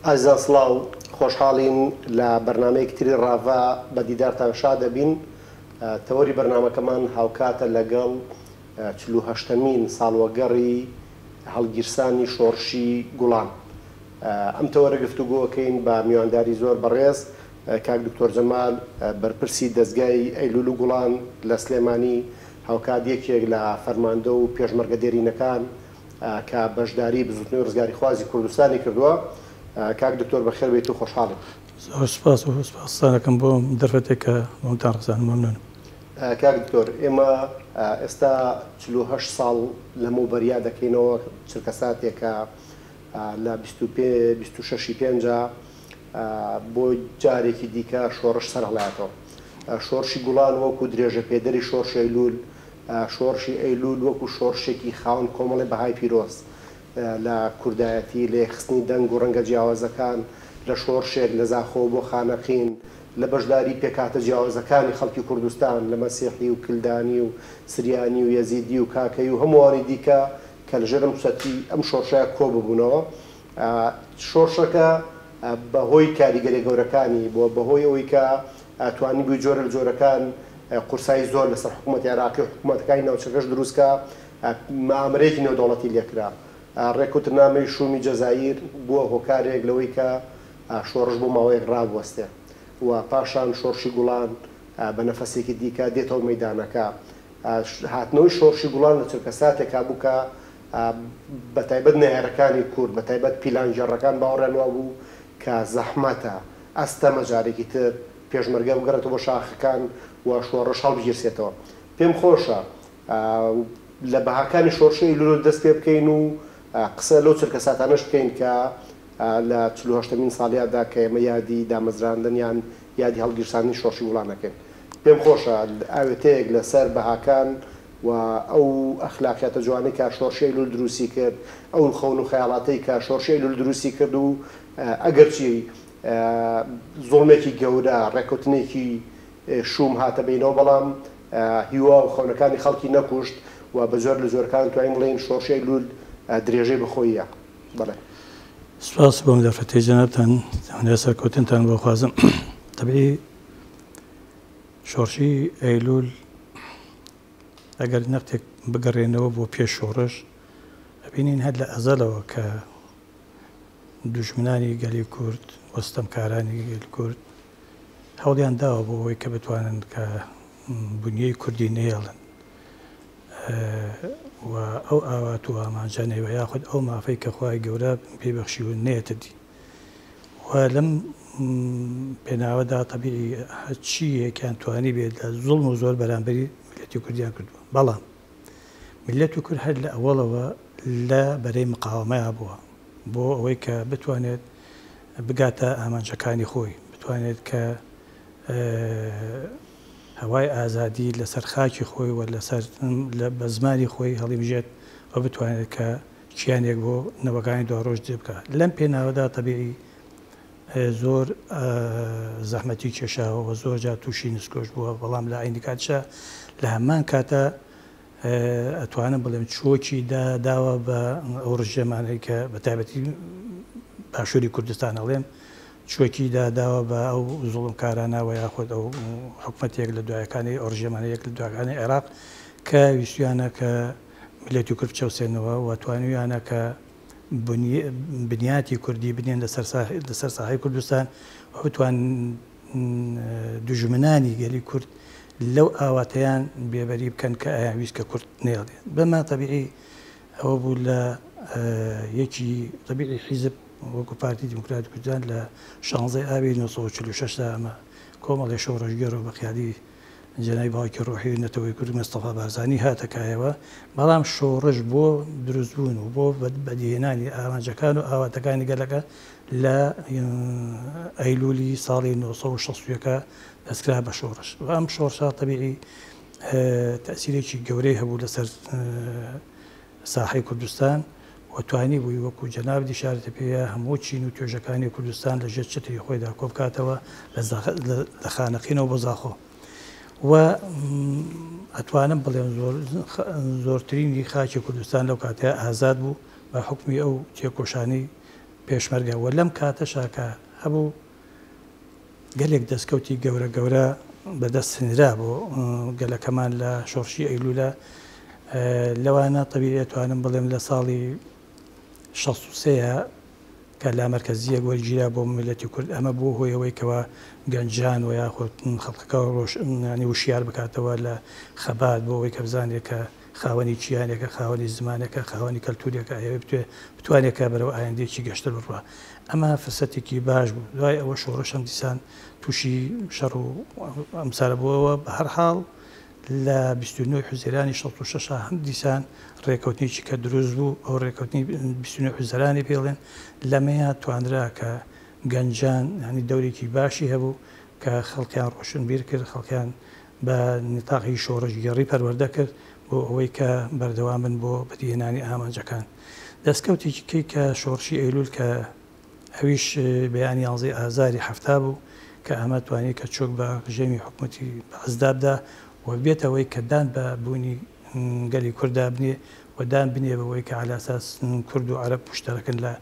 ئازیزان سڵاو، خۆشحاڵین لە بەرنامەیەکی تری ڕاڤا بە دیدارتان شاد دەبین. تەوەری بەرنامەکەمان هاوکاتە لەگەڵ 48مین ساڵوەگەڕی هەڵگیرسانی شۆڕشی گوڵان. ئەم تەوەرە گفتوگۆکەین بە میوانداری زۆر بەڕێز کاک دکتۆر جەمال بەرپرسی دەستگای ئەیلول و گوڵان لە سلێمانی، هاوکات یەکێک لە فەرماندە و پێشمەرگە دێرینەکان کە بەشداری بزوتنەوەی ڕزگاری خوازی کوردستانی کردووە. کاک دکتۆر بەخێر بێت و خۆشحاڵم. زۆر سپاس و سپاسانەکەم بۆ دەرفەتێک کە بۆمتان ڕزانم. مەمنون. کاک دکتۆر، ئێمە ئێستا 48 ساڵ لەمەوبەریا دەکەینەوە چرکە ساتێکە لە 26 پێنجە بۆ جارێکی دیکە شۆڕش سەرهەڵاتەوە. شۆڕشی گوڵان وەکو درێژە پێدەری شۆڕشی ئەیلول، شۆڕشی ئەیلول وەکو شۆڕشێکی خاوەن کۆمەڵی بەهای پیرۆز لە کوردایەتی لە خستنی دەنگ و ڕەنگە جیاوازەکان، لە شۆڕشێک لە زاخۆ بۆ خانەقین، لە بەشداری پێکاتە جیاوازەکانی خەڵکی کوردستان لە مەسیحی و کلدانی و سریانی و یەزیدی و کاکەی و هەمووانی دیکە کە لەژێر ئەم شۆڕشەیە کۆ ببوونەوە. شۆڕشەکە بەهۆی کاریگەری گەورەکانی بۆ بەهۆی ئەوەی کە توانی بووی جۆرە لە جۆرەکان قورسایی زۆر لەسەر حکوومەتی عێراقی و حکوومەتەکانی ناوچەکەش دروستکە، مامەرەیەکی نێودەوڵەتی لێکرا. ڕێکوتنامەی شومی جەزایر بووە هۆکارێک لەوەی کە شۆڕش بۆ ماوەیەک ڕابوەستێ و پاشان شۆڕشی گوڵان بە نەفەسێکی دیکە دێتەوە مەیدانەکە. هاتنەوەی شۆڕشی گوڵان لە چرکە ساتێکا بوو کە بەتایبەت نێرەکانی کورد، بەتایبەت پیلانجێڕەکان باوەڕیان وا بوو کە زەحمەتە ئەستەمە جارێکی تر پێشمەرگە بگەڕێتەوە بۆ شاخەکان و شۆڕش هەڵبژێرسێتەوە. پێم خۆشە لە بەهاکانی شۆڕشی ئەیلول دەست پێ بکەین و قسە لەو چرکە ساتانەش بکەین کە لە 48مین ساڵیادا کە ئێمە یادی دامەزراندن یان یادی هەڵگیرسانی شۆڕشی گوڵانەکەین. پێم خۆشە ئاوێتەیەک لەسەر بەهاکان و ئەو ئەخلاقیاتە جوانەی کە شۆڕشی ئەیلول دروستی کرد، ئەو خەون و خەیاڵاتەی کە شۆڕشی ئەیلول دروستی کرد و ئەگەرچی زوڵمێکی گەورە ڕێکوتنێکی شوم هاتە بینەوە، بەڵام هیوا و خەونەکانی خەڵکی نەکوشت و بە زۆر لە زۆرەکان توانین بڵێن شۆڕشی ئەیلول درێژەی بەخۆیە. بەڵێ سپاس بۆم دەرفەتەی جەنابتان، سەرکەوتنتان بۆ خوازم. تەبیعی شۆڕشی ئەیلول ئەگەر نەختێک بگەڕێنەوە بۆ پێش شۆڕش ئەبینین هەر لە ئەزەلەوە کە دوژمنانی گەلی کورد، وەستەمکارانی گەلی کورد هەوڵیان داوە بۆ ئەوەی کە بتوانن کە بنیەی کوردی نێڵن و ئەو ئاوات و ئامانجانەوە یاخود ئەو مافەی کە خوای گەورە پێبەخشی و نێتە دی. و لەم پێناوەدا تەبیعی هەرچی یەکیان توانی بێت لە زوڵم و زۆر بەرامبەری میلەتی کوردیان کردووە. بەڵام میلەت و کورد هەر لە ئەوەڵەوە لە بەرەی مقاومەیە بووە بۆ ئەوەی کە بتوانێت بگاتە ئامانجەکانی خۆی، بتوانێت کە هەوای ئازادی لەسەر خاکی خۆی و لەسەر بە زمانی خۆی هەڵیبژێت و بتوانێت کە چیانێک بۆ نەوەکانی دواڕۆژ جێ بکات. لەم پێناوەدا تەبیعی زۆر زەحمەتی کێشاوە و زۆر جار تووشی نسکۆش بووە، بەڵام لە عینی کاتشە لە هەمان کاتە ئەتوانم بڵێم چۆکی داوە بە ئەو ڕژێمانەی کە بە تایبەتی باشووری کوردستان هەڵێم چۆکی داوە بە ئەو زوڵمکارانەوە یاخود ئەو حکومەتێک لە دوایەکانی ئەو ڕژێمانەیەک لە دوایەکانی عێراق کە ویستیانە کە میلەتی کورد بچەوسێنەوە و توانیویانە کە بنیاتی کوردی بنێن لەسەر ساحەی کوردستان و بتوان دوژمنانی گەلی کورد لەو ئاواتەیان بێبەری بکەن کە ئایا ویست کە کورد نێڵێ. بەما تەبیعی ئەوە بوو لە یەکی تەبیعی حیزب وەکو پارتی دیموکراتی کوردستان لە 16 ئاوی 1946 ئەمە کۆمەڵی شۆڕژگەر و بەخیالی جەنابی باوکی ڕۆحی نەتەوەی کورد مستەفا بارزانی هاتەکایەوە. بەڵام شۆڕش بۆ دروستبوون و بۆ بەدیهێنانی ئامانجەکان و ئاواتەکانی گەلەکە لە ئەیلولی ساڵی 1960 دەستکرا بە شۆڕش. و ئەم شۆڕشە تەبیعی تەسیرێکی گەورەی هەبوو لەسەر ساحەی کوردستان و توانی بووی وەکو جەناب دیشارەتە پێەیە هەموو چین و توێژەکانی کوردستان لە ژێر چتری خۆیدا کۆ بکاتەوە لە خانەقینەوە بۆ زاخۆ. و ئەتوانم بڵێم زۆرترینی خاکی کوردستان لەو کاتەیە ئازاد بوو بە حکمی ئەو تێکۆشانەی پێشمەرگەوە لەم کاتەشاکە هەبوو گەلێک دەستکەوتی گەورە بەدەست سنرا بۆ گەلەکەمان لە شۆڕشی ئەیلولە لەوانە تەبیعی ئەتوانم بڵێم لە ساڵی 63 کە لا مەرکەزیە وەرگیرا بۆ ملەتی کورد ئەمە بۆ هۆیەوەی کەەوە گەنجان و یاخۆت خەڵکەکە ڕۆژنی وشیار بکاتەوە لە خەبات بۆ ئەوەی کە بزانێت کە خاوەنی چیانێکە خاوەنی زمانەکە خاوەنی کەلتورێکە هەیە بتوانێتە بەرەوە ئایندێکی گەشتر بڕوە ئەمە فرسەتێکی باش بوو دوای ئەوە شۆڕەشەم دیسان تووشی شەڕ و ئەمسارە بووەوە بە هەر حاڵ لە 29 حوزەیرانی 66 هەم دیسان ڕێکەوتنیی کە دروست بوو ئەو ڕێکەوتنی 29 حوزەرانی پێڵێن لەمەیە توانرا کە گەنجان ینی دەورێکی باشی هەبوو کە خەڵکیان ڕۆشن بیر کرد خەڵکیان بە نتاقی شۆڕژ گەڕی پەروەردە کرد بۆ ئەوەی کە بەردەوام بن بۆ بەدیهێنانی ئامانجەکان دەستکەوتێکی کەی کە شۆڕشی ئەیلول کە ئەویش بەیانی 11 ئازاری هەفتا بوو کە ئەمە توانێت کە چۆک بە ڕژێمی حکوومەتی بەعزدابدا و بێتەوەی کە دان بە بوونی گەلی کووردا بنێ و دان بنێ بەوەی کە علاساس کورد و عەرەب پشتەرەکەن لە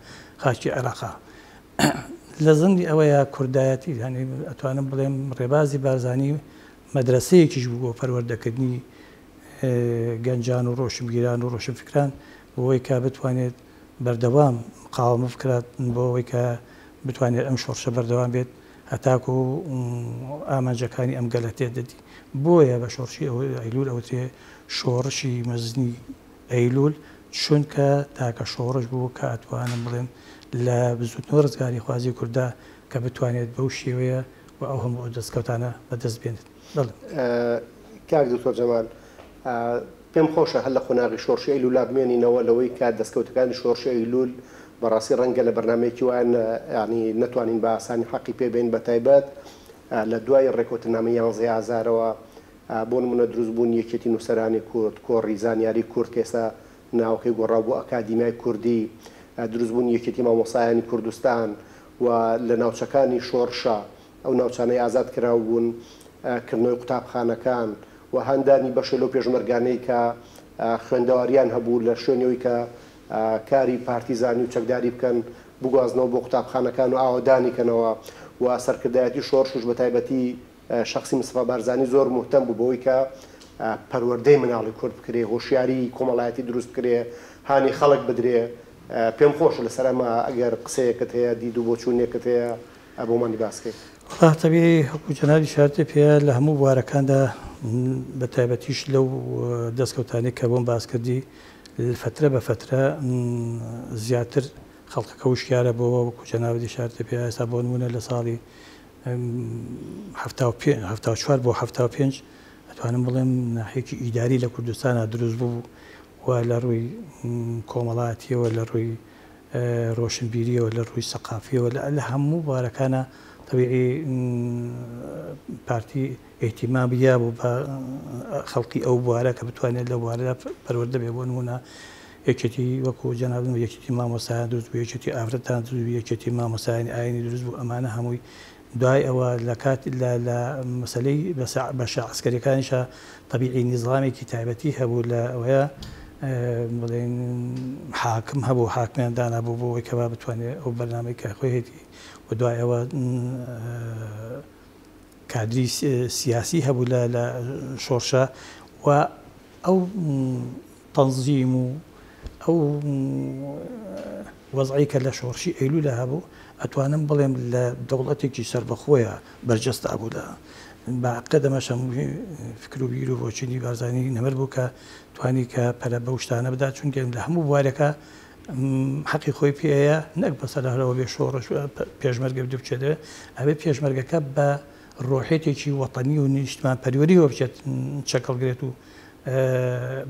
خاکی عێراقا لە زەندی ئەوەیە کوردایەتی ینی ئەتوانم بڵێم ڕێبازی بارزانی مەدرسەیەکیش بوو بۆ پەروەردەکردنی گەنجان و ڕۆشنبیران و ڕۆشنفکران بۆەوەی کە بتوانێت بەردەوام مقاومە بکرات بۆ ئەوەی کە بتوانێت ئەم شۆڕشە بەردەوام بێت هەتاکو و ئامانجەکانی ئەم گەلە تێدەدی بۆیە بە شۆڕشی ئەیلول ئەوتێ شۆڕشی مەزنی ئەیلول چونکە تاکە شۆڕش بوو کە ئەتوانم بڵێم لە بزوتنەوە ڕزگاری خوازی کووردا کە بتوانێت بەو شێوەیە و ئەو هەموو دەستکەوتانە بەدەست بێنێت کاک دکتۆر جەمال پێم خۆشە هەر لە خۆناغی شۆڕشی ئەیلولا بمێنینەوە لەوەی کات دەستکەوتەکانی شۆڕشی ئەیلول بەڕاستی ڕەنگە لە بەرنمەیەکی وایان ینی نەتوانین بە ئاسانی حەقی پێبین بە تایبەت لە دوای ڕێکەوتنامە 11 ئازارەوە بۆ نمونە دروستبوون یەکێتی نووسەرانی کورد کۆڕی زانیاری کورد کە ئێستا ناوەکەی گۆڕاو بۆ ئەکادیمیای کوردی دروستبوون یەکێتی مامۆسایانی کوردستان و لە ناوچەکانی شۆڕشە ئەو ناوچانەی ئازاد کراو بوون کردنەوەی قوتابخانەکان و هەندانی بەشە لەو پێشمەرگانەی کە خوێندەواریان هەبوو لە شوێنەوەی کە کاری پارتیزانی و چەکداری بکەن بگوازنەوە بۆ قوتابخانەکان و ئاوادانیکەنەوە و سەرکردایەتی شۆڕشش بە تایبەتی شخصی مستەفا بارزانی زۆر مهتەم بوو بەوەی کە پەروەردەی مناڵی کورد بکرێ هۆشیاری کۆمەڵایەتی دروست بکرێ هانی خەڵک بدرێ پێم خۆشە لەسەر ئەمە ئەگەر قسەیەکت هەیە دید و بۆچوونێکت هەیە ئەبوومانی باسکەیت تەبیعی هەکوو جەنابی شارتێ پێ لە هەموو بوارەکاندا بە تایبەتیش لەو دەستکەوتانی کە بۆم باس کردی فترە بە فترە زیاتر خەڵکەکە وشیارە بۆەوە وەکو جەنابی شارتێ پێ ئێستا بۆ نمونە لە ساڵی 1970 بۆ 1975 ئەتوانم بڵێم ناحێکی ئیداری لە کوردستانە دروست بوو و لە ڕووی کۆمەڵایەتیەوە لە ڕووی ڕۆشنبیریەوە لە ڕووی سەقافیەوە لە هەموو بارەکانە طبیعی پارتی ئێتیمامیا بوو بە خەڵکی ئەو بوارە کە بتوانێت لە بوارەدا پەروەردە بێ بۆ نمونە یەکێتی وەکو جەنابن و یەکێتی مامۆسایان دروست بوو یەکێتی ئافرەتان دروست بوو یەکێتی مامۆسایانی ئاینی دروست بوو ئەمانە هەمووی دوای ئەوە لە کات لە مەسلەی بەشە عسکەریەکانیشە طبیعی نیزڵامێکی تایبەتی هەبوو لە ئەوەیە بڵێن حاکم هەبوو حاکمیان دانا بوو بۆ ئەوەی کە بتوانێت ئەو بەرنامەی کە خۆی هێتی و دوای ئەوە کادری سیاسی هەبوو لە شۆڕشە و ئەو تەنزیم و ئەو وەزعی کە لە شۆڕشی ئەیلولە هەبوو ئەتوانم بڵێم لە دەوڵەتێکی سەربەخۆیە بەرجەستا بوو لە باقە دەمەشە فکر و بیر و بۆچینی بارزانی نەمەر بوو کە توانی کە پەرە بەو شتانە بدات چونکە لە هەموو بوارەکە حەقی خۆی پێەیە نەک بەسەر هەرەوە بێ شۆڕش پێشمەرگە بدو بچێتەوە ئەبێ پێشمەرگەکە بە ڕۆحێتێکی وەتەنی و نیشتمان پەروەریەوە بچێت چەکەڵگرێت و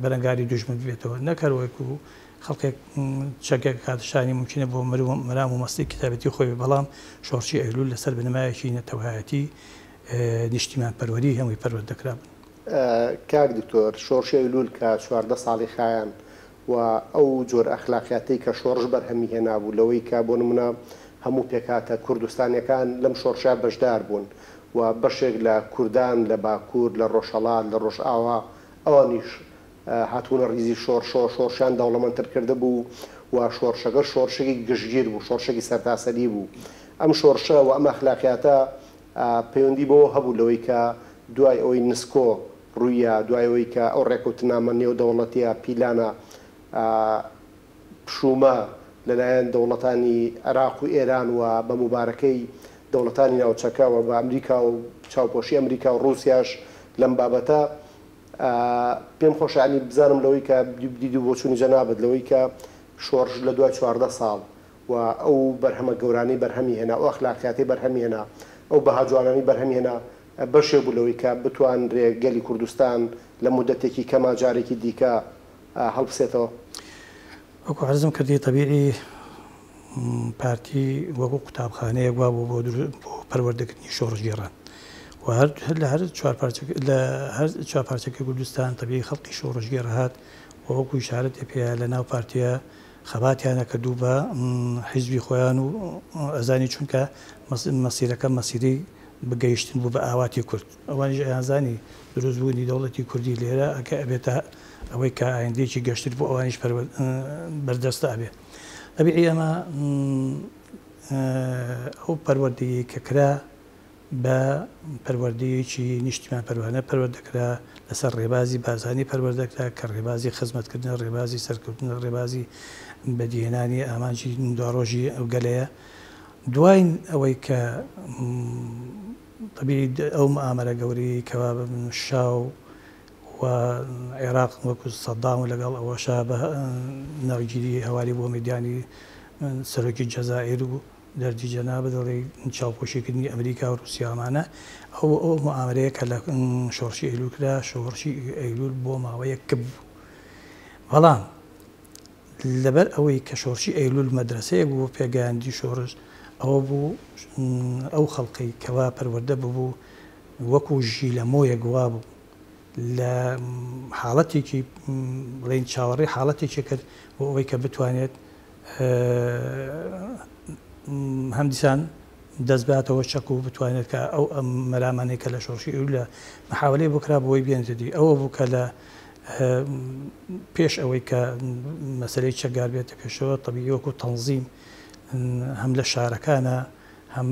بەرەنگاری دوژمن بێتەوە نەکەرەوەک و خەڵکێک چەکێک کاتشانی ممکنە بۆ مەرام و مەستی کتابەتی خۆی بەڵام شۆڕشی ئەیلول لەسەر بنەمایەکی نەتەوایەتی نیشتیمان پەروەری هەمووی پەروەردەکرابن. کاک دکتۆر شۆڕشی ئەیلول کە 14 ساڵی خایان و ئەو جۆر ئەخلاقیاتی کە شۆڕش بەرهەمی هێنابوو لەوەی کە بۆ نمونە هەموو پێکاتە کوردستانیەکان لەم شۆڕشە بەشدار بوون و بەشێک لە کوردان لە باکوور لە ڕۆژهەڵات لە ڕۆژئاوا ئەوانیش هاتوونە ریزی شۆڕشۆ شۆڕشیان دەوڵەمەندتر کرده بوو و شۆڕشەکە شۆڕشێکی گشتگیر بوو، شۆڕشێکی سەرتاسەری بوو. ئەم شۆڕشە و ئەم ئەخلاقیاتە پەیوەندی بەوە هەبوو لەوەی کە دوای ئەوەی نسکۆ ڕوویە، دوای ئەوەی کە ئەو ڕێکەوتنامە نێودەوڵەتیە پیلانە پشوومە لەلایەن دەوڵەتانی عێراق و ئێران و بە مبارەکەی دەوڵەتانی ناوچەکەەوە بە ئەمریکا و چاوپۆشی ئەمریکا و ڕووسیاش لەم بابەتە پێم خۆشانی بزانم لەوەی کە دیدی بۆ چوونی جەنابەت لەوەی کە شۆڕش لە دوای 14 ساڵ و ئەو بەرهەمە گەورانەی بەرهەمی هێنا، ئەو ئەخلاقیاتی بەرهەمی هێنا، ئەو بەها جوانانی بەرهەمی هێنا بەشێ بوو لەوەی کە بتوانرێ گەلی کوردستان لە مودەتێکی کەما جارێکی دیکە هەڵبسێتەوە. وەکو عەرزم کردی تەبیعی پارتی وەکو قوتابخانەیەک وا بوو بۆ پەروەردەکردنی شۆڕژگێڕان و لە هەر چوار پارچەکەی کوردستان تەبیعی خەڵکی شۆڕژگێڕ هات و وەکو ئیشارەت پێە لە ناو پارتیە خەباتیانە کردوو بە حیزبی خۆیان و ئەزانی چونکە مەسیرەکە مەسیری بگەیشتن بوو بە ئاواتی کورد. ئەوانیش ئەیانزانی دروستبوونی دەوڵەتی کوردی لێرە ئەکە ئەبێتە ئەوەی کە ئایندێکی گەشتر بۆ ئەوانیش بەردەستە ئەبێ. تەبیعی ئەمە ئەو پەروەردەیە کە کرا بە پەروەردەیەکی نیشتیمان پەروەردەکرا لەسەر ڕێبازی بازانی پەروەردەکرا کە ڕێبازی خزمەتکردن، ڕێبازی سەرکەوتن، ڕێبازی بەدیهێنانی ئامانجی دواڕۆژی ئەو گەلەیە. دوای ئەوەی کە تەبیعی ئەو مەئامەرە گەورەی کەوا شاو و عێراق وەکو سەدام و لەگەڵ ئەوەشا بە ناوگیری هەواری بۆ میدیانی سەرۆکی جەزائیر و دەردی جەنابەت دەڵێ چاوپۆشیکردنی ئەمریکا و رووسیامانە ئەو مەئامەرەیە کە لە شۆڕشی ئەیلول کرا، شۆڕشی ئەیلول بۆ ماوەیە کەب بوو. بەڵام لەبەر ئەوەی کە شۆڕشی ئەیلول مەدرسەیەک بوو پێگەیاندی شۆڕش، ئەوە بوو ئەو خەڵقی کەوا پەروەردە ببوو وەکو ژی لە مۆیە گووا بوو لە حاڵەتێکی بڵێن چاوەڕێی حاڵەتێکی کرد بۆ ئەوەی کە بتوانێت هەم دیسان دەست باتەوە چەک و بتوانێت کە ئەو مەلامانەی کە لە شۆڕشی ئەیلول لە محاولەی بۆ کرا بۆی بێنێتی. ئەوە بوو کە لە پێش ئەوەی کە مەسەلەی چەکدار بێتە پێشەوە تەبیعی وەکو تەنزیم هەم لە شارەکانە هەم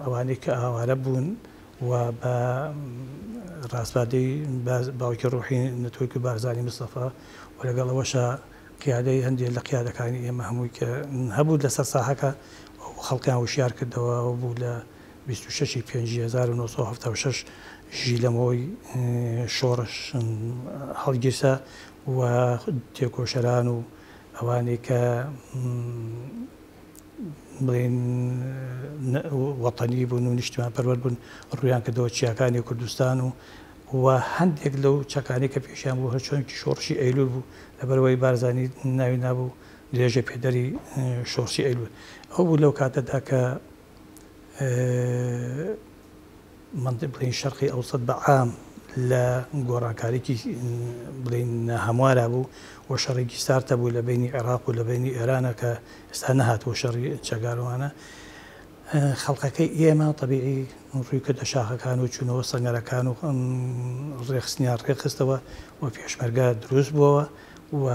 ئەوانەی کە ئاوارە بوون و بە ڕاستبادەی باوکی ڕۆحی نەتۆکی بارزانی مستەفا و لەگەڵ ئەوەشە قیادەی هەندێک لە قیادەکانی ئێمە هەمووی کە هەبوو لەسەر ساحەکە خەڵکیان وشیار کردەوە بوو لە 26 1976 ژی لەمەوەی شۆڕش هەڵگیرسە و تێکۆشەران و ئەوانەی کە بڵێن وەتەنی بوون و نیشتیمان پەروەرد بوون ڕوویان کردەوە چیاکانی کوردستان و هەندێک لەو چەکانی کە پێشیان بوو هەرچۆنکی شۆڕشی ئەیلول بوو لەبەرەوەی بارزانی ناوی نابوو درێژە پێدەری شۆڕشی ئەیلول. ئەو بوو لەو کاتەدا کە بڵێن شەرقی ئەوسەد بە عام لە گۆڕانکاریی بڵێن هەموارە بوو و شەڕێکی سارتە بوو لە بینی عێراق و لە بینی ئێرانە کە ئێستا نەهاتوە شەڕی چەگارەوانە. خەڵقەکەی ئێمە تەبیعی ڕووی کردە شاخەکان و چوونەوە سەنگەرەکان و ڕێخستنیان ڕێخستەوە و پێشمەرگە دروست بووەوە و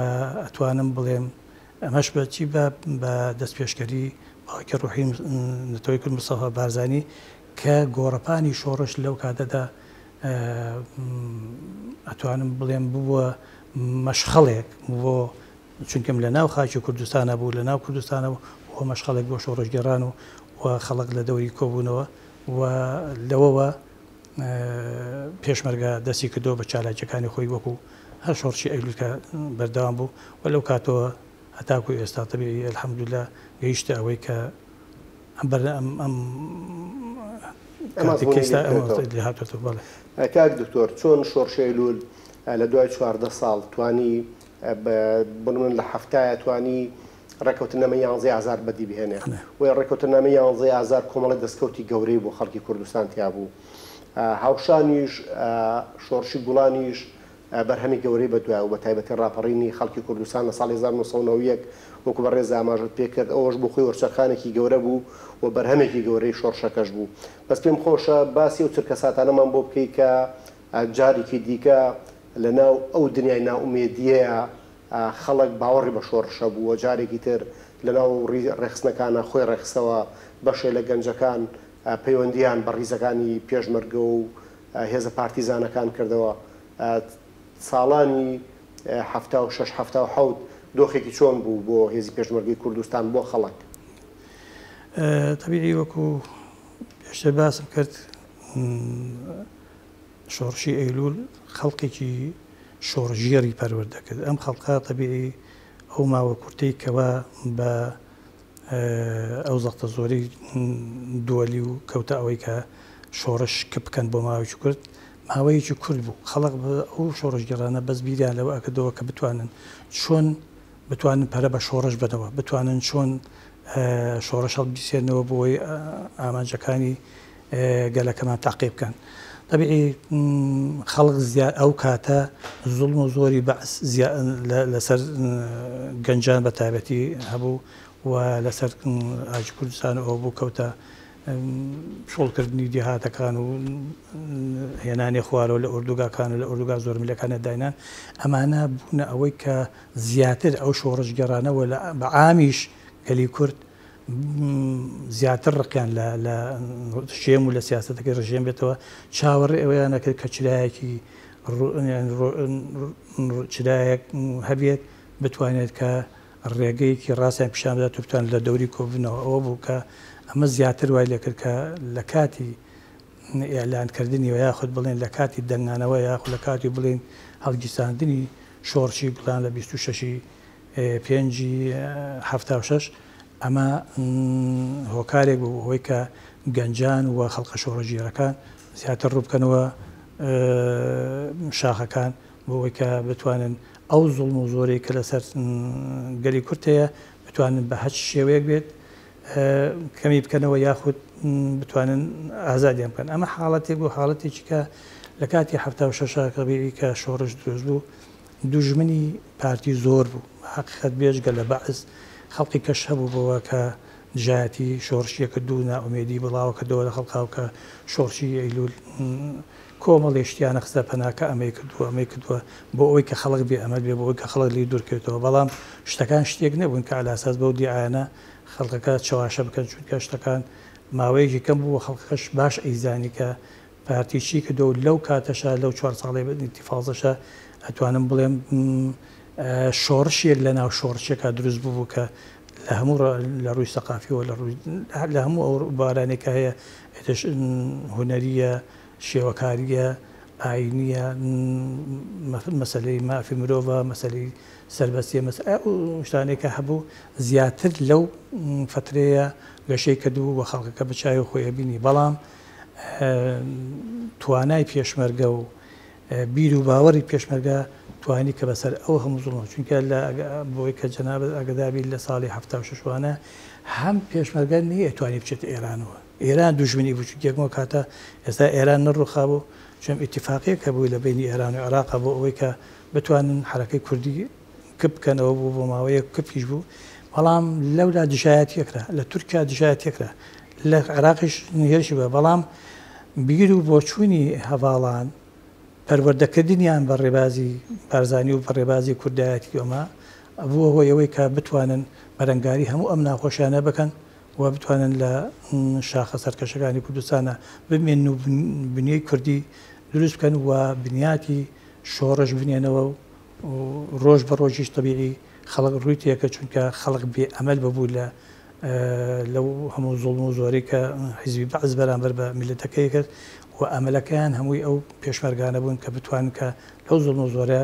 ئەتوانم بڵێم ئەمەش بەچی بە دەست پێشکەری باوکی ڕۆحی نەتۆی کورد مستەفا بارزانی کە گۆڕەپانی شۆڕش لەو کاتەدا ئەتوانم بڵێم بووە مەشخەڵێک بۆ چونکەم لە ناو خاکی کوردستانە بوو، لە ناو کوردستانە بۆ مەشخەڵێک بۆ شۆڕژگەڕان و خەڵک لە دەوری کۆبوونەوە و لەوەوە پێشمەرگە دەستی کردەوە بە چالاکیەکانی خۆی وەکو هەر شۆڕشی ئەیلول کە بەردەوام بوو و لەو کاتەوە هەتاکوی ئێستا تەبیعی ئەلحەمدوللا گەیشتە ئەوەی کە کاک دکتۆر چۆن شۆڕشی ئەیلول لە دوای 14 ساڵ توانی بڵێن لە هەفتایە توانی ڕێکەوتنامە 11,000 بەدی بهێنێ و ڕێکەوتنامە 11,000 کۆمەڵی دەستکەوتی گەورەی بۆ خەڵکی کوردستان تیا بوو. هاوشانیش شۆڕشی گوڵانیش بەرهەمی گەورەی بەدوای و بە تایبەتی ڕاپەڕینی خەڵکی کوردستان لە ساڵی 1990 وەکو بە ڕێز ئاماژت پێکرد ئەوەش بۆ خۆی وەرچەخانێکی گەورە بوو و بەرهەمێکی گەورەی شۆڕشەکەش بوو. بەس پێم خۆشە باسی و چرکە ساتانەمان بۆ بکەی کە جارێکی دیکە لە ناو ئەو دنیای ناومێدیەیە خەڵک باوەڕی بە شۆڕشە بووە جارێکی تر لەناو ڕێخستنەکانە خۆی ڕێخسەوە بەشێ لە گەنجەکان پەیوەندیان بە ڕیزەکانی پێشمەرگە و هێزە پارتیزانەکان کردەوە. ساڵانی 76-77 دۆخێکی چۆن بوو بۆ هێزی پێشمەرگەی کوردستان بۆ خەڵک؟ طبیعی وەکو پێشتر باسم کرد شۆڕشی ئەیلول خەڵکێکی شۆڕژێری پەروەردە کرد. ئەم خەڵکە طبیعی ئەو ماوە کورتەی کەوا بە ئەو زەختە زۆرەی دووەلی و کەوتە ئەوەی کە شۆڕش کە بکەن بۆ ماوەیەکی کورد ماوەیەکی کورد بوو. خەڵک ئەو شۆڕژگەڕانە بەس بیریان لەوە ئەکردەوە کە بتوانن چۆن بتوانن پەرە بە شۆڕش بنەوە، بتوانن چۆن شۆڕش هەڵبیسێنەوە بۆی ئامانجەکانی گەلەکەمان تاقی بکەن. طبیعی خەڵک ئەو کاتە زوڵم و زۆری بەعس لەسەر گەنجان بە تایبەتی هەبوو و لەسەر ئاژی کوردستان ئەوە بوو کەوتە شۆڵکردنی دیهاتەکان و هێنانی خوارەوە لە ئوردوگاکان و لە ئوردوگا زۆر میلەکانە داینان. ئەمانە بوونە ئەوەی کە زیاتر ئەو شۆڕژگەڕانەوە بە عامیش گەلی کورد زیاتر ڕقیان لە شێم و لە سیاسەتەکەی ڕژێم بێتەوە چاوەڕێ ئەوەیان نەکرد کە چرایەکی چرایەک هەبێت بتوانێت کە ڕێگەیەکی ڕاستیان پیشان بدات و بتوان لە دەوری کۆبوونەوە. ئەوە بوو کە ئەمە زیاتر وای لێکرد کە لە کاتی ئێعلانکردنی و یاخود بڵێن لە کاتی دەنگانەوە یاخود لە کاتی بڵێن هەڵگیرساندنی شۆڕشی بڵان لە 26/5/76 ئەمە هۆکارێک بوو هۆی کە گەنجان و خەڵقە شۆڕەژێرەکان زیاتر ڕووبکەنەوە شاخەکان بۆ ئەوەی کە بتوانن ئەو زوڵم و زۆرەی کە لەسەر گەلی کورتەیە بتوانن بە هەچ شێوەیەک بێت کەمی بکەنەوە یاخود بتوانن ئازادیان بکەن. ئەمە حاڵەتێک بوو حاڵەتێکی کە لە کاتی 76 کەبیری کە شۆڕش دروست بوو دوژمنی پارتی زۆر بوو حقیقەت بێژگە لە بەعس خەڵقی کەش هەبوو بەوە کە دژایەتی شۆڕشیەکە دوو ناومێدی بڵاوە کردەوە لە خەڵقاو کە شۆڕشی ئەیلول کۆمەڵێشتیانە خستە پەناکە ئەمەی کردووە ئەمەی کردووە بۆ ئەوەی کە خەڵک بێ ئەمەد بێ بۆ ئەوەی کە خەڵک لی دوورکەوێتەوە. بەڵام شتەکان شتێک نەبوون کە ئالاساس بەو دیعانە خەڵکەکە چاواشە بکەن چونکە شتەکان ماوەیەکی کەم بووە خەڵکەکەش باش ئەیزانی کە پارتی چی کردەوە لەو کاتەشە لەو 4 ساڵی ئیتیفاڵزەشە ئەتوانم بڵێم شۆڕشێک لە ناو شۆڕشێکە دروست بوو کە لە هەموو لە ڕووی سەقافیەوە لە هەموو ئەو بارانێکە هەیە هونەریە شێوەکاریە ئاینیە مەسلەی مافی مرۆڤە مەسلەی سەربەستیە شتانێکە هەبوو زیاتر لەو فترەیە گەشەی کردوو و خەڵکەکە بچوی خۆی بینی. بەڵام توانای پێشمەرگە و بیر و باوەڕی پێشمەرگە توانی کە بەسەر ئەو هەموو زوڵمە چونکە بۆی کە جەناب ئەگەدابی لە ساڵی 76 هەم پێشمەرگە نیە توانی بچێت ئێرانەوە. ئێران دوژمنی بوو چونکێکمەوە کاتە ئێستا ئێران نەڕووخا بوو چۆن ئیتیفاقیە کە بووی لە بینی ئێران و عێراق بۆ ئەوەی کە بتوانن حرەکەی کوردی کپ بکەنەوە بوو بۆ ماوەیە کپیش بوو. بەڵام لەولا دژایەتیەکرا لە تورکیا دژایەتیەکرا لە عێراقیش هێرشی بە. بەڵام بیر و بۆچوونی هەواڵان پەروەردەکردنیان بە ڕێبازی بارزانی و بەڕێبازی کوردایەتی ئەمە بووە هۆی ئەوەی کە بتوانن بەرەنگاری هەموو ئەم ناخۆشیانە بکەن و بتوانن لە شاخە سەرکەشەکانی کوردستانە بمێن و بنیەی کوردی دروست بکەن و بنیاتی شۆڕش بنێنەوە و ڕۆژ بە ڕۆژیش طبیعی خەڵک ڕووی تێکە چونکە خەڵک بێ ئەمەل ببوو لەو هەموو زوڵم و زۆرەی کە حیزبی بەعز بەرامبەر بە میلەتەکەی کرد و ئەمەلەکەیان هەمووی ئەو پێشمەرگانە بوون کە بتوانن کە لەو زوڵم و زۆرە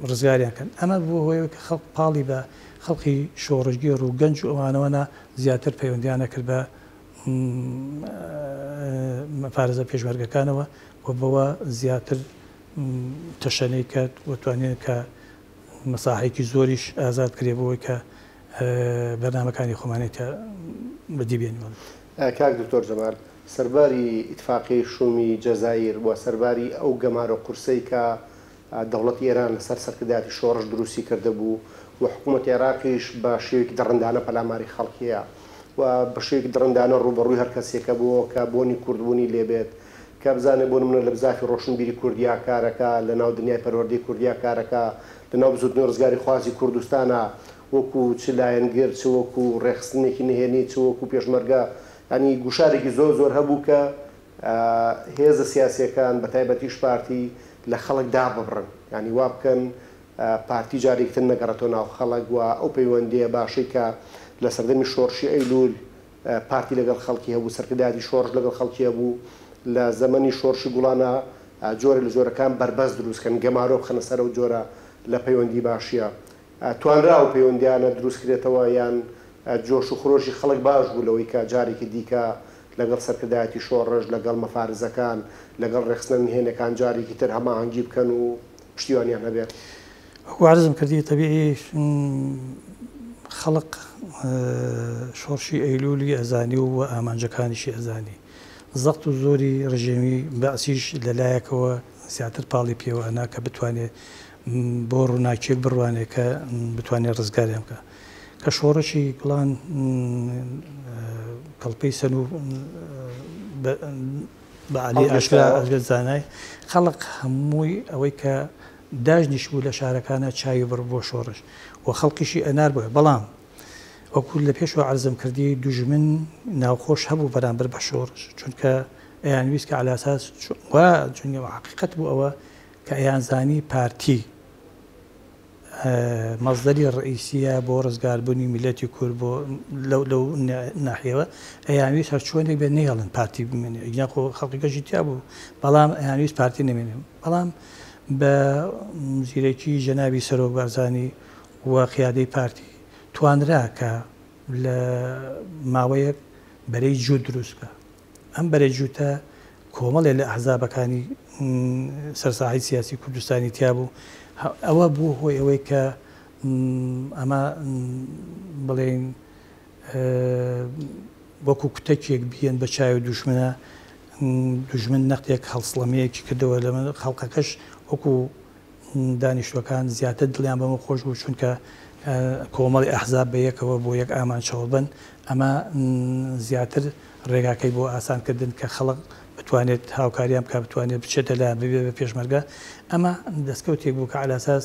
ڕزگاریان کەن. ئەمە بوو هۆی کە خەڵک پاڵی بە خەڵکی شۆڕژگێر و گەنج و ئەوانەوەە زیاتر پەیوەندیانە کرد بە پارێزە پێشمەرگەکانەوە و بەوە زیاتر تەشەنەی کرد و توانێت کە مەساحێکی زۆریش ئازاد کرێ بۆەوەی کە بەرنامەکانی خۆمانێتە بەدیبێنەوە. کاک دکتۆر جەمال سەرباری ئیتفاقی شومی جەزایر و سەرباری ئەو گەمارە قورسەی کە دەوڵەتی ئێران لەسەر سەرکرداتی شۆڕش دروستی کرده بوو و حکوومەتی عێراقیش بە شێوەیەکی دڕندانە پەلاماری خەڵکیە و بە شێوەیەکی دڕندانە ڕوبەڕووی هەر کەسێکە بووە کە بۆنی کوردبوونی لێبێت کە بزانێت بۆ نمونە لە بزافی ڕۆشنبیری کوردیا کارەکە لە ناو دنیای پەروەردەی کوردیا کارەکە لەناو بزوتنەوە ڕزگاری خوازی کوردستانە وەکو چ لایەنگر چ وەکو ڕێخستنێکی نهێنی چ وەکو پێشمەرگە ینی گوشارێکی زۆر هەبوو کە هێزە سیاسیەکان بە تایبەتیش پارتی لە خەڵک داببڕن ینی وا بکەن پارتی جارێکتر نەگەڕێتەوە ناو خەڵک و ئەو پەیوەندیە باشی کە لە سەردەمی شۆڕشی ئەیلول پارتی لەگەڵ خەڵکی هەبوو سەرکردایەتی شۆڕش لەگەڵ خەڵکی هەبوو لە زەمەنی شۆڕشی گوڵانە جۆرە لە جۆرەکان بەربەست دروستکەن گەمارۆ بخەنە سەر و جۆرە لە پەیوەندی باشیە توانرا و پەیوەندیانە دروستکرێتەوە یان جۆش و خۆشی خەڵک باش بوو لەوەی کە جارێکی دیکە لەگەڵ سەرکردایەتی شۆڕش لەگەڵ مەفارزەکان لەگەڵ ڕێخستنە نهێنەکان جارێکی تر هەماهەنگی بکەن و پشتیوانیان هەبێت. وعرضم کردی طبیعی خەڵق شۆڕشی ئەیلولی ئەزانی و ئامانجەکانیشی ئەزانی زەخت و زۆری ڕژێمی بەعسیش لەلایەکەوە زیاتر پاڵی پێوەنا کە بتوانێت بۆ ڕووناکیەک بڕوانێت کە بتوانێت ڕزگاریان بکە کە شۆڕشی گوڵان کەڵپەی سەن و بەعالی ئاشکرا زانای خەڵق هەمووی ئەوەی کە داژنیش بوو لە شارەکانە چاوی بڕ بۆ شۆڕش و خەڵکیشی ئەنار بووە بەڵام وەکو لە پێشەوە عەرزم کردی دوژمن ناوخۆش هەبوو بەرامبەر بە شۆڕش چونکە ئەیانویست کە عەلی ئەساس چونکە حەقیقەت بوو ئەوە کە ئەیانزانی پارتی مەزدەری ڕئیسیە بۆ ڕزگاربوونی میلەتی کورد بۆ لەو ناحیەوە ئەیانویست هەر چۆنێک بێ نەهێڵن پارتی بمێنێ ئیگناخۆ خەڵکیەکەشی تیا بوو بەڵام ئەیانویست پارتی نەمێنێ بەڵام بە زیرەکی جەنابی سەرۆک بارزانی و قیادەی پارتی توانرا کە لە ماوەیەک بەرەی جووت دروستکە ئەم بەرەی جووتە کۆمەڵێ لە ئەحزابەکانی سەرساحەی سیاسی کوردستانی تیا بوو ئەوە بوو هۆی ئەوەی کە ئەمە بڵێن وەکو کوتەکێک بێن بە چاوی دوژمنە دوژمن نەختێک هەڵسڵەمەیەکی کردەوە لە خەڵقەکەش وەکو دانیشتوەکان زیاتر دڵیان بەمە خۆش بوو چونکە کۆمەڵی ئەحزاب بە یەکەوە بۆ یەک ئامان چاوەبن ئەمە زیاتر ڕێگاکەی بۆ ئاسانکردن کە خەڵق بتوانێت هاوکاریان بکە بتوانێت بچێتە لایەن ببێ بە پێشمەرگە ئەمە دەستکەوتێک بوو کە عەلی ئەساس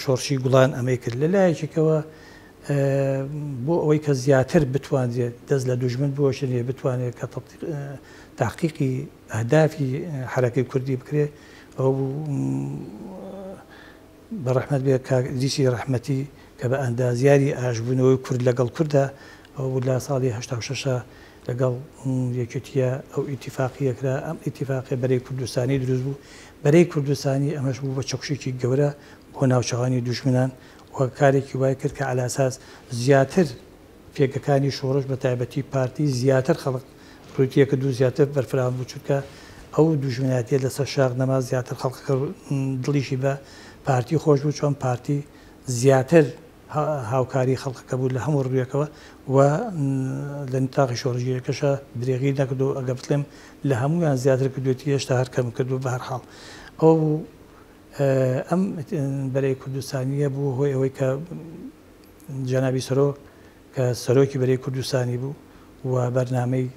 شۆڕشی گوڵان ئەمەی کرد لە لایەکێکەوە بۆ ئەوەی کە زیاتر بتوانێت دەست لە دوژمن بۆشێنێ بتوانێت کە تحقیقی ئەهدافی حەرەکەی کوردی بکرێت ئەو بە ڕەحمەت بێ دیسی ڕەحمەتی کە بە ئەندازیاری ئاشبوونەوەی کورد لەگەڵ کووردە ئەو لە ساڵی 86 لەگەڵ یەکێتیە ئەو ئیتیفاقیەکرا ئەم ئیتیفاقی بەرەی کوردستانی دروست بوو بەرەی کوردستانی ئەمەش بوو بە چەکشێکی گەورە بۆ ناوچەوانی دوژمنان و کارێکی وای کرد کە عەلی ئەساس زیاتر پێکەکانی شۆڕش بە تایبەتی پارتی زیاتر خەڵق ڕوتیەکە دوو زیاتر بەرفراوان بوو چونکە ئەو دوژمناتیە لەسەر شاغ نەما زیاتر خەڵقەکە دڵیشی بە پارتی خۆش بوو چۆن پارتی زیاتر هاوکاری خەڵقەکە بوو لە هەموو ڕوویەکەوە و لە نتاقی شۆڕژیەکەشە درێغی نەکردو ئەگە بڵێم لە هەمویان زیاتر کردوێتی هێشتا هەر کەم کردو بە هەرحاڵ ئەو بوو ئەم بەرەی کوردستانیە بوو هۆی ئەوەی کە جەنابی سەرۆک کە سەرۆکی بەرەی کوردستانی بوو و بەرنامەی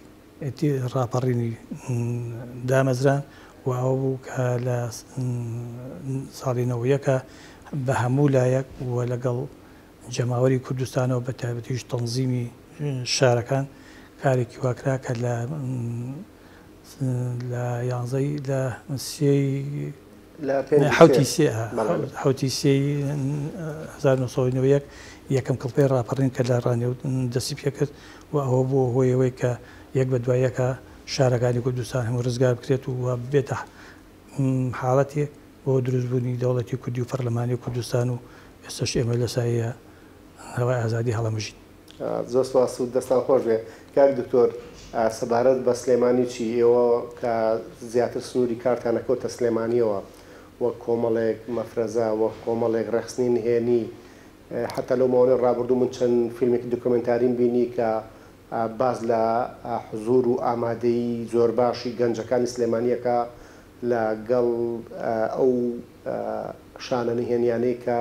ڕاپەڕینی دامەزران و ئەوە بوو کە لە ساڵی 90 بە هەموو لایەک و لەگەڵ جەماوەری کوردستانەوە بە تایبەتیش تەنزیمی شارەکان کارێکی واکرا کە لە 11 لە حوتی سێی 1990 یەکەم کڵپەی ڕاپەڕین کە لە ڕانێ دەستی پێ کرد و ئەوە بۆ هۆی ئەوەی کە یەک بە دوایەکە شارەکانی کوردستان هەموو ڕزگار بکرێت و بێتە حاڵەتێک بۆ دروستبوونی دەوڵەتی کوردی و پەرلەمانی کوردستان و ئێستاش ئێمە لە سایە هەوای ئازادی هەڵەمژین. زۆر سپاس و دەستان خۆش بێ کاک دکتۆر سەبارەت بە سلێمانی چی ئێوە کە زیاتر سنووری کارتانەکەوتە سلێمانیەوە وەک کۆمەڵێک مەفرەزە وەک کۆمەڵێک ڕێخستنی نهێنی حتا لەو ماوەی ڕابردوو من چەند فیلمێکی دۆکۆمنتاریم بینی کە باز لە حزور و ئامادەی زۆر باشی گەنجەکانی سلێمانیەکە لەگەڵ ئەو شانە نهێنیانەی کە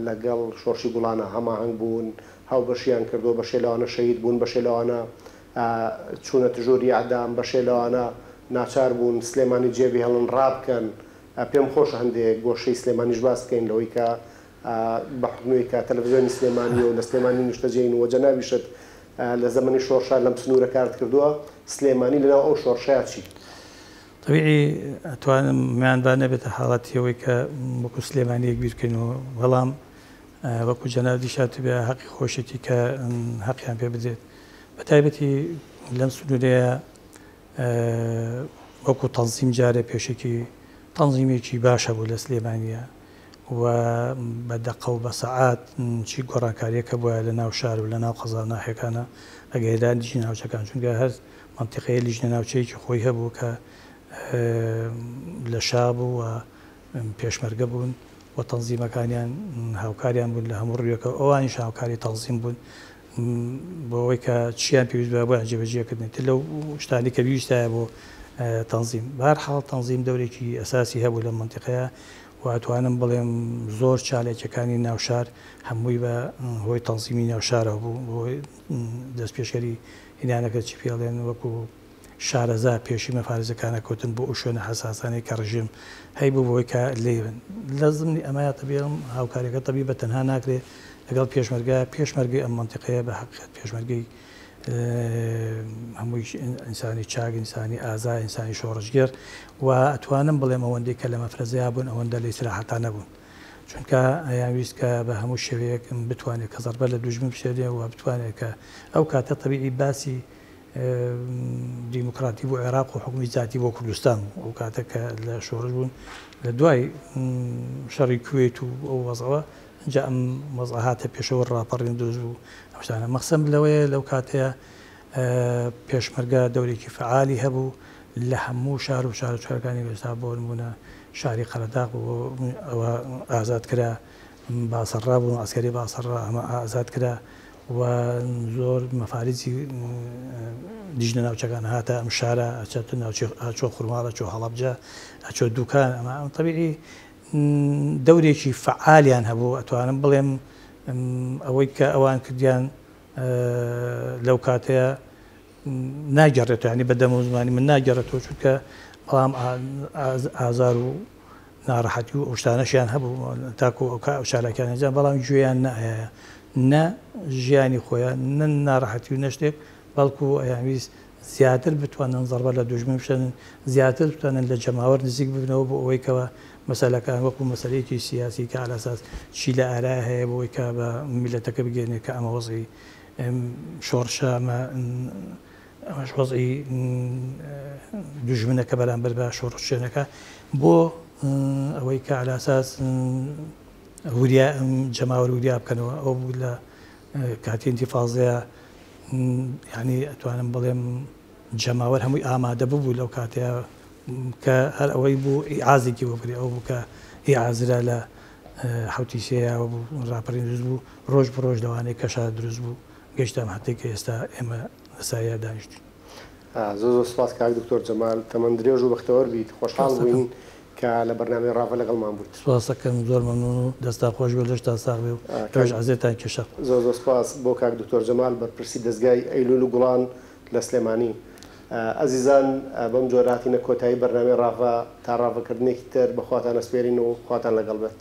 لەگەڵ شۆڕشی گوڵانە هەماهەنگ بوون هاوبەشیان کردو بەشێ لەوانە شەهید بوون بەشێ لەوانە چوونە تژۆری ئەعدام بەشێ لەوانە ناچار بوون سلێمانی جێبی هەڵن ڕابکەن پێم خۆشە هەندێک گۆشەی سلێمانیش باس بکەین لەوەی کە بە حکومەوەی کە تەلەڤیزیۆنی سلێمانی و لە سلێمانی نیشتەجێین و جەنابیشت لە زەمەنی شۆڕشار لەم سنوورە کارت کردووە سلێمانی لەناو ئەو شۆڕشەیە چی؟ طبیعی ئەتوانم میانبان نەبێتە حاڵەتیەوەی کە وەکو سلێمانیەک بیرکەینەوە بەڵام وەکو جەناب دیشات بێ حەقی خۆشێتی کە حەقیان پێ بدرێت بە تایبەتی لەم سنوورەیە وەکو تەنزیم جارێ پێشێکی تەنزیمێکی باشە بوو لە سلێمانیە و بە دەقە و بە سەعات چی گۆڕانکاریەکە بووە لە ناو شار و لە ناو قەزا ناحیەکانە ئەگەیران دیژی ناوچەکان چونکە هەر منتیقەیە لیژنە ناوچەیەکی خۆی هەبوو کە لە شا بوو و پێشمەرگە بوون و تەنزیمەکانیان هاوکاریان بوون لە هەموو ڕوویەکە ئەوانیش هاوکاری تەنزیم بوون بۆەوەی کە چیان پێویست بە بۆیان جێبەجێکردنێت لەو شتانی کە پێویستایە بۆ تەنزیم بەهەرحاڵ تەنزیم دەورێکی ئەساسی هەبوو لە منتیقەیە و ئەتوانم بڵێم زۆر چالێکەکانی ناوشار هەمووی بە هۆی تەنزیمی ناوشارە بوو بۆی دەست پێشەری هینانەکە چی پێڵێن وەکو شارەزا پێشی مەفارزەکانە کۆتن بۆ ئەو شوێنە حەساسانەی کە ڕژیم هەی بوو بۆی کە لێون لە زمانی ئەمایە تەبیێڵم هاوکاریەکە تەبی بە تەنها ناکرێت لەگەڵ پێشمەرگەی ئەم منتیقەیە بە حەقیقەت پێشمەرگەی هەمووی ئینسانی چاک ئینسانی ئازا ئینسانی شۆڕژگەر و ئەتوانم بڵێم ئەوەندەی کە لە مەفرەزەیە بوون ئەوەندە لە ئیسراحەتان نەبوون چونکە ئەیانویست کە بە هەموو شێوەیەک بتوانێت کە زەربە لە دوژمن بشێنێ و بتوانێت کە ئەو کاتە تەبیعی باسی دیموکراتی بۆ عێراق و حکومی ذاتی بۆ کوردستان ئەو کاتە کە لە شۆڕژ بوون لە دوای شەڕی کوێت و ئەو وەزەوە جا ئەم وەزە هاتە پێشەوە ڕاپەڕین دروست بوو ئەوشتانە مەقسەم لەوەیە لەو کاتەیە پێشمەرگە دەورێکی فعالی هەبوو لە هەموو شار و شارەکانی وێستا بۆ نمونە شاری قەرەداغ ئەوە ئازاد کرا باسەڕا بوون ئەسکەری باسەڕا ئەمە ئازاد کرا و زۆر مەفارزی دیژنە ناوچەکان هاتە ئەم شارە ئەچۆ خوڕماڵە چۆ هەڵەبجە ئەچۆ دوکان ئەمە تەبیعی دەورێکی فعالیان هەبوو ئەتوانم بڵێم ئەوەی کە ئەوان کردیان لەو کاتەیە ناگەڕێتەوە ینی بەدەم و زمانی من ناگەڕێتەوە چونکە بەڵام ئازار و ناڕەحەتی و ئەو شتانەشیان هەبوو تاکو ئەو شارەکان هەجان بەڵام گوێیان نایە نە ژیانی خۆیان نە ناڕەحەتی و نەشتێک بەڵکو ئەیانویست زیاتر بتوانن زەربە لە دوژمن بشەن زیاتر بتوانن لە جەماوەر نزیک ببنەوە بۆ ئەوەی کەوە مەسەلەکان وەکو مەسەلەیەکی سیاسی کە ئالاساس چی لە ئارای هەیە بۆی کە بە میلەتەکە بگەێنێت کە ئەمە وەزی شۆڕشە ئەمەش وەزی دوژمنەکە بەرامبەر بە شۆڕشێنەکە بۆ ئەوەی کە ئالاساس جەماوەر وریا بکەنەوە ئەو بوو لە کاتی ئینتیفاڵزەیە یعنی ئەتوانم بڵێم جەماوەر هەمووی ئامادە ببوو لەو کاتەیە کە هەر ئەوەی بوو ئیعازێکی وەبری ئەو بوو کە ئیعازرا لە حوتی سێیاوە بوو ڕاپەڕین دروست بوو ڕۆژ بڕۆژ لەوانەیە کەشا دروست بوو گەشتام هەتێک کە ئێستا ئێمە لەسایە دانیشتین. زۆر سپاس کاک دکتۆر جەمال تەمەند درێژ و بەختەوەر بیت خۆشحاڵ بووین کە لە بەرنامەی ڕاڤە لەگەڵمان بوویت. سپاس دەکەم زۆر مەمنون و دەستا خۆش بێ لەشتا ساغ بێ و ڕۆژ عەزیێتان کێشە. زۆر سپاس بۆ کاک دکتۆر جەمال بەرپرسی دەستگای ئەیلول و گوڵان لە سلێمانی. ئەزیزان بەم جۆرە هاتینە کۆتایی بەرنامەی ڕاڤە تا ڕاڤەکردنێکی تر بەخواتان ئەسپێرین و خواتان لەگەڵ بێت.